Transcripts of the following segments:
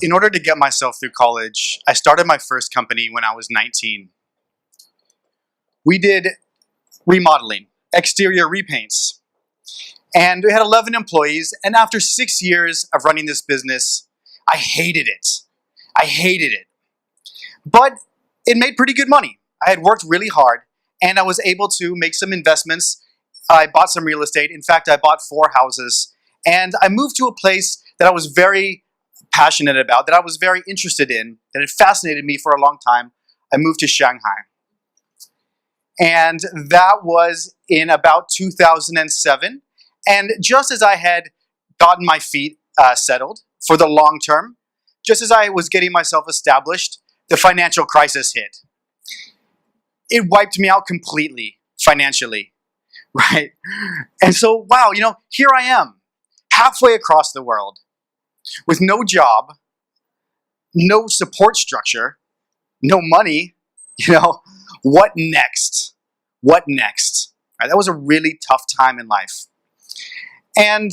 in order to get myself through college, I started my first company when I was 19. We did remodeling, exterior repaints, and we had 11 employees. And after 6 years of running this business, I hated it. I hated it. But it made pretty good money. I had worked really hard, and I was able to make some investments. I bought some real estate. In fact, I bought 4 houses. And I moved to a place that I was very passionate about, that I was very interested in, that had fascinated me for a long time. I moved to Shanghai. And that was in about 2007. And just as I had gotten my feet settled for the long term, just as I was getting myself established, the financial crisis hit. It wiped me out completely financially, right? And so, wow, here I am, halfway across the world, with no job, no support structure, no money. What next? What next? Right, that was a really tough time in life. And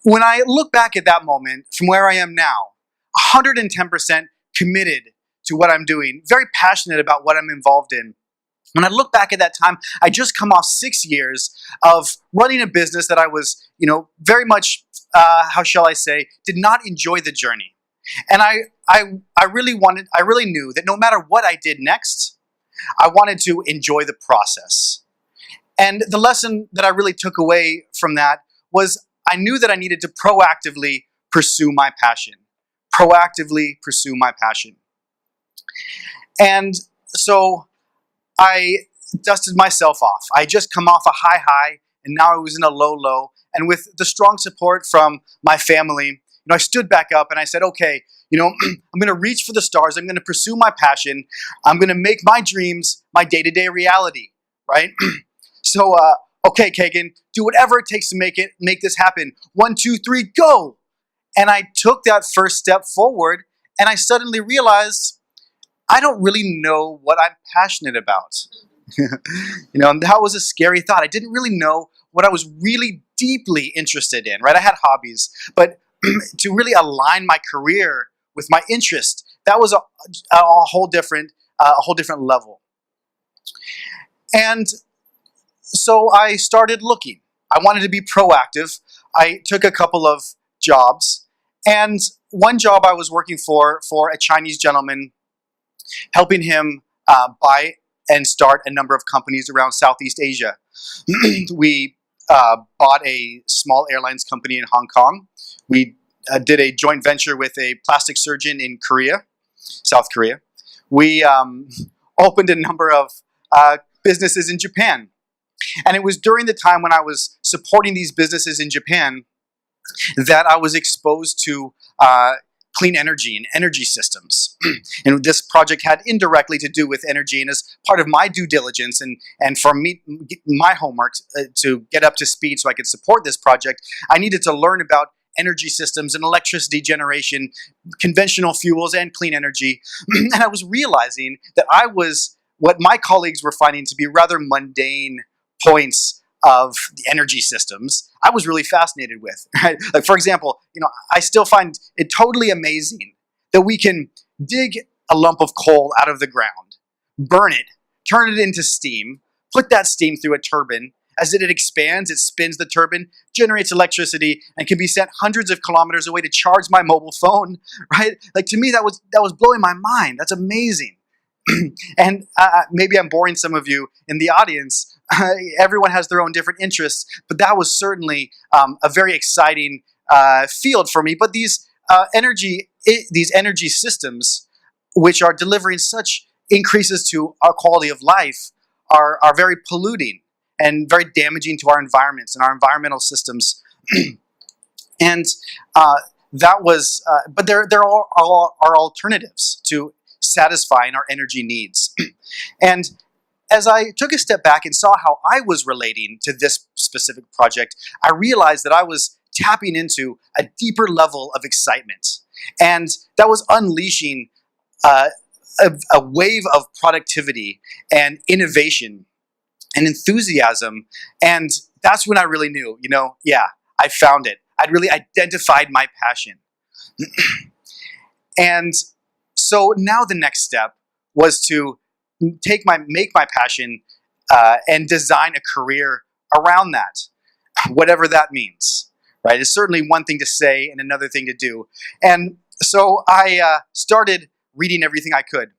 when I look back at that moment from where I am now, 110% committed to what I'm doing, very passionate about what I'm involved in. When I look back at that time, I just come off 6 years of running a business that I was, very much, how shall I say, did not enjoy the journey. And I really knew that no matter what I did next, I wanted to enjoy the process. And the lesson that I really took away from that was I knew that I needed to proactively pursue my passion. Proactively pursue my passion. And so I dusted myself off. I just come off a high, and now I was in a low. And with the strong support from my family, I stood back up and I said, okay, I'm going to reach for the stars. I'm going to pursue my passion. I'm going to make my dreams my day-to-day reality, right? So, okay, Keagan, do whatever it takes to make this happen. 1, 2, 3, go! And I took that first step forward, and I suddenly realized I don't really know what I'm passionate about. And that was a scary thought. I didn't really know what I was really deeply interested in, right? I had hobbies, but to really align my career with my interest, that was a whole different level. And so I started looking. I wanted to be proactive. I took a couple of jobs, and one job I was working for a Chinese gentleman, helping him buy and start a number of companies around Southeast Asia. We bought a small airlines company in Hong Kong. We did a joint venture with a plastic surgeon in South Korea. We opened a number of businesses in Japan. And it was during the time when I was supporting these businesses in Japan that I was exposed to clean energy and energy systems. And this project had indirectly to do with energy, and as part of my due diligence and for me, my homework to get up to speed so I could support this project, I needed to learn about energy systems and electricity generation, conventional fuels and clean energy. And I was realizing that I was what my colleagues were finding to be rather mundane points of the energy systems, I was really fascinated with. Right? Like, for example, I still find it totally amazing that we can dig a lump of coal out of the ground, burn it, turn it into steam, put that steam through a turbine. As it expands, it spins the turbine, generates electricity, and can be sent hundreds of kilometers away to charge my mobile phone. Right? Like, to me, that was blowing my mind. That's amazing. And maybe I'm boring some of you in the audience. Everyone has their own different interests, but that was certainly a very exciting field for me. But these energy systems, which are delivering such increases to our quality of life, are very polluting and very damaging to our environments and our environmental systems. And that was, but there are alternatives to satisfying our energy needs. And as I took a step back and saw how I was relating to this specific project, I realized that I was tapping into a deeper level of excitement. And that was unleashing a wave of productivity and innovation and enthusiasm. And that's when I really knew, I found it. I'd really identified my passion. And so now the next step was to make my passion and design a career around that, whatever that means. Right? It's certainly one thing to say and another thing to do. And so I started reading everything I could.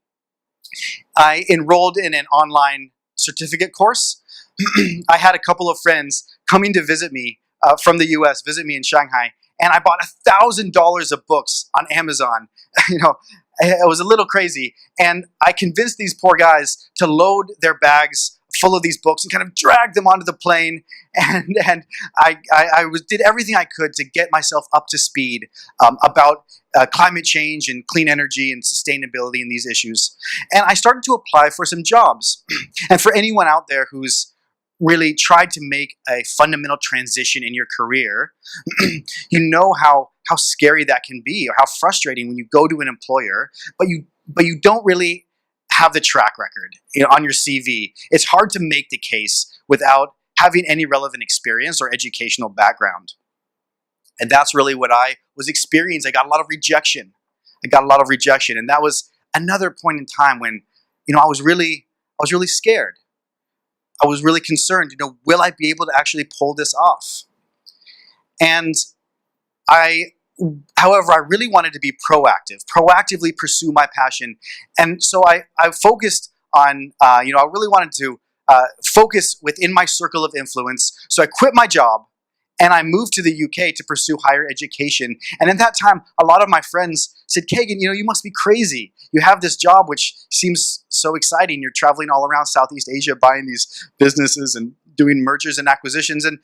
I enrolled in an online certificate course. I had a couple of friends coming to visit me from the US, visit me in Shanghai, and I bought $1,000 of books on Amazon. It was a little crazy. And I convinced these poor guys to load their bags full of these books and kind of drag them onto the plane. And I did everything I could to get myself up to speed about climate change and clean energy and sustainability and these issues. And I started to apply for some jobs. And for anyone out there who's really tried to make a fundamental transition in your career, you know how scary that can be, or how frustrating when you go to an employer, but you don't really have the track record on your CV. It's hard to make the case without having any relevant experience or educational background. And that's really what I was experiencing. I got a lot of rejection. And that was another point in time when, I was really scared. I was really concerned, will I be able to actually pull this off? And however, I really wanted to be proactively pursue my passion. And so I focused on, I really wanted to focus within my circle of influence. So I quit my job and I moved to the UK to pursue higher education. And at that time, a lot of my friends said, Keagan, you must be crazy. You have this job, which seems so exciting. You're traveling all around Southeast Asia, buying these businesses and doing mergers and acquisitions. And,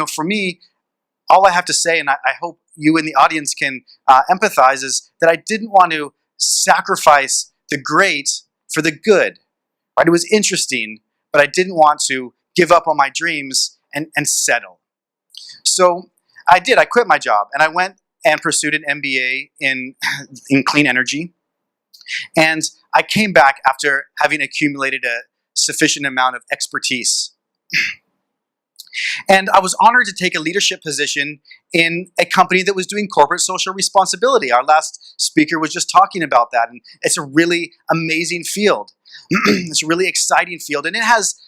for me, all I have to say, and I hope you in the audience can empathize, is that I didn't want to sacrifice the great for the good. Right? It was interesting, but I didn't want to give up on my dreams and settle. So I did. I quit my job and I went and pursued an MBA in clean energy. And I came back after having accumulated a sufficient amount of expertise. And I was honored to take a leadership position in a company that was doing corporate social responsibility. Our last speaker was just talking about that. And it's a really amazing field. It's a really exciting field. And it has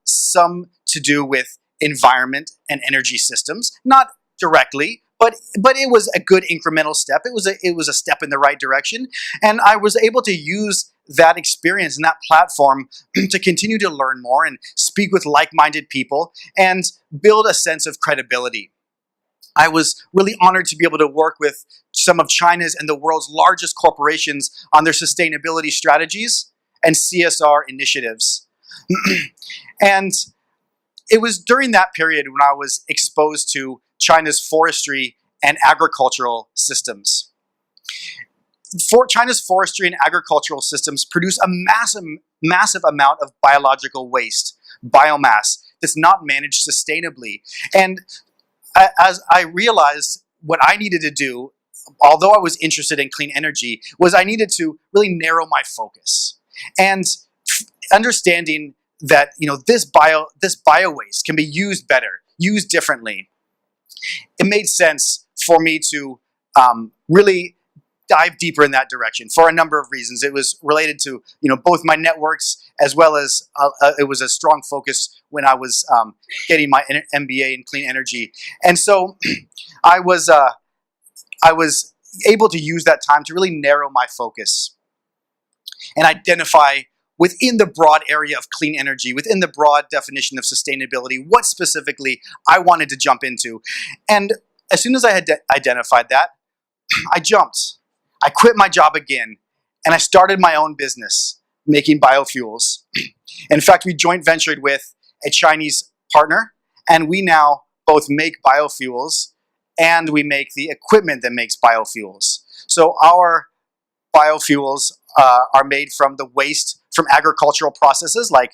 some to do with environment and energy systems, not directly, but it was a good incremental step. It was a step in the right direction, and I was able to use that experience and that platform to continue to learn more and speak with like-minded people and build a sense of credibility. I was really honored to be able to work with some of China's and the world's largest corporations on their sustainability strategies and CSR initiatives. And it was during that period when I was exposed to China's forestry and agricultural systems. China's forestry and agricultural systems produce a massive amount of biological waste, biomass, that's not managed sustainably. And as I realized what I needed to do, although I was interested in clean energy, was I needed to really narrow my focus. And understanding that this bio waste can be used better, used differently, it made sense for me to really dive deeper in that direction for a number of reasons. It was related to both my networks, as well as it was a strong focus when I was getting my MBA in clean energy. And so I was able to use that time to really narrow my focus and identify within the broad area of clean energy, within the broad definition of sustainability, what specifically I wanted to jump into. And as soon as I had identified that, I jumped. I quit my job again, and I started my own business making biofuels. In fact, we joint ventured with a Chinese partner, and we now both make biofuels and we make the equipment that makes biofuels. So our biofuels are made from the waste from agricultural processes like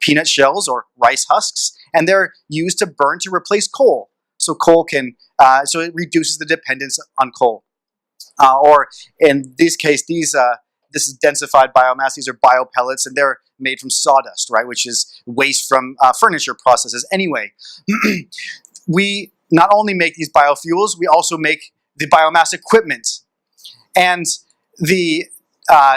peanut shells or rice husks, and they're used to burn to replace coal. So so it reduces the dependence on coal. Or in this case, this is densified biomass. These are biopellets, and they're made from sawdust, right, which is waste from furniture processes. Anyway, we not only make these biofuels, we also make the biomass equipment. And the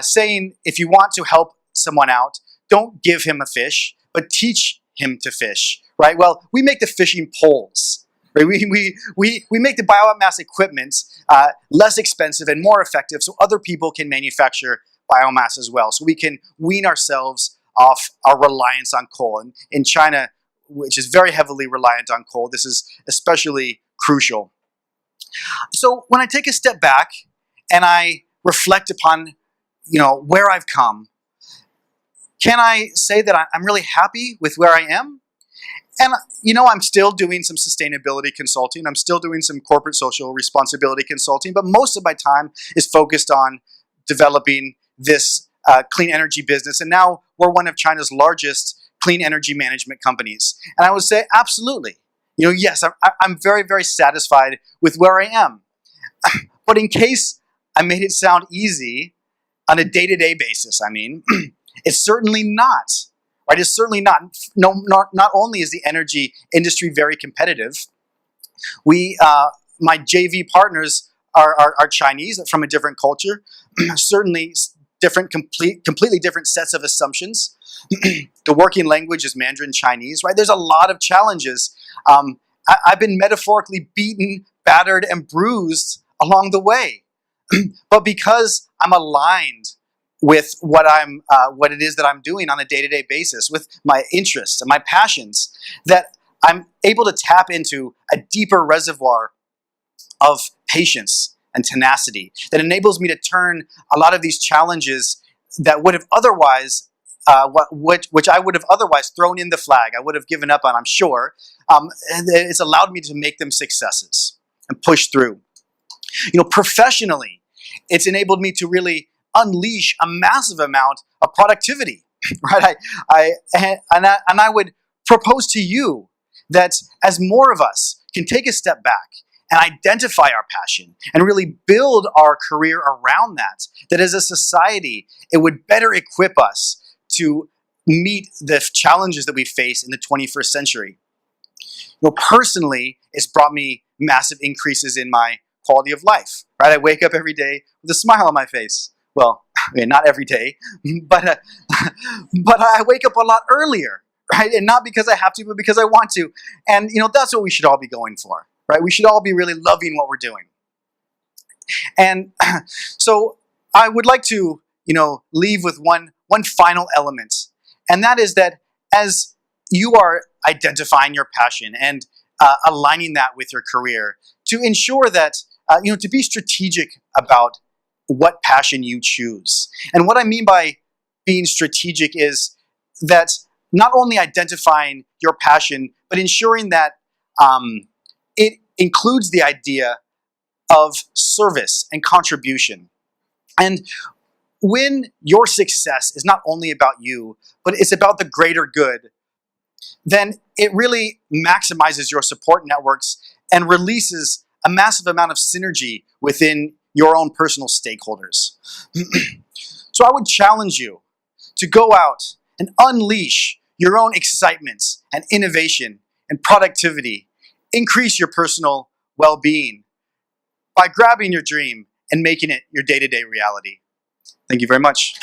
saying, if you want to help someone out, don't give him a fish, but teach him to fish, right? Well, we make the fishing poles, right? We make the biomass equipment less expensive and more effective so other people can manufacture biomass as well. So we can wean ourselves off our reliance on coal. And in China, which is very heavily reliant on coal, this is especially crucial. So when I take a step back and I reflect upon, where I've come, can I say that I'm really happy with where I am? And, I'm still doing some sustainability consulting. I'm still doing some corporate social responsibility consulting, but most of my time is focused on developing this clean energy business. And now we're one of China's largest clean energy management companies. And I would say, absolutely. Yes, I'm very, very satisfied with where I am. But in case I made it sound easy on a day-to-day basis, it's certainly not. Right? It's certainly not. No, not only is the energy industry very competitive, my JV partners are Chinese, from a different culture, certainly different, completely different sets of assumptions. The working language is Mandarin Chinese, right? There's a lot of challenges. I've been metaphorically beaten, battered, and bruised along the way. But because I'm aligned with what it is that I'm doing on a day-to-day basis, with my interests and my passions, that I'm able to tap into a deeper reservoir of patience and tenacity that enables me to turn a lot of these challenges that would have otherwise, which I would have otherwise thrown in the flag, I would have given up on, I'm sure. And it's allowed me to make them successes and push through. Professionally, it's enabled me to really unleash a massive amount of productivity, right? I would propose to you that as more of us can take a step back and identify our passion and really build our career around that as a society, it would better equip us to meet the challenges that we face in the 21st century. Personally, it's brought me massive increases in my quality of life, right? I wake up every day with a smile on my face. Well, not every day, but I wake up a lot earlier, right? And not because I have to, but because I want to. And, that's what we should all be going for, right? We should all be really loving what we're doing. And so I would like to, leave with one final element. And that is that as you are identifying your passion and aligning that with your career, to ensure that, to be strategic about what passion you choose. And what I mean by being strategic is that not only identifying your passion, but ensuring that it includes the idea of service and contribution. And when your success is not only about you, but it's about the greater good, then it really maximizes your support networks and releases a massive amount of synergy within your own personal stakeholders. So I would challenge you to go out and unleash your own excitement and innovation and productivity. Increase your personal well-being by grabbing your dream and making it your day-to-day reality. Thank you very much.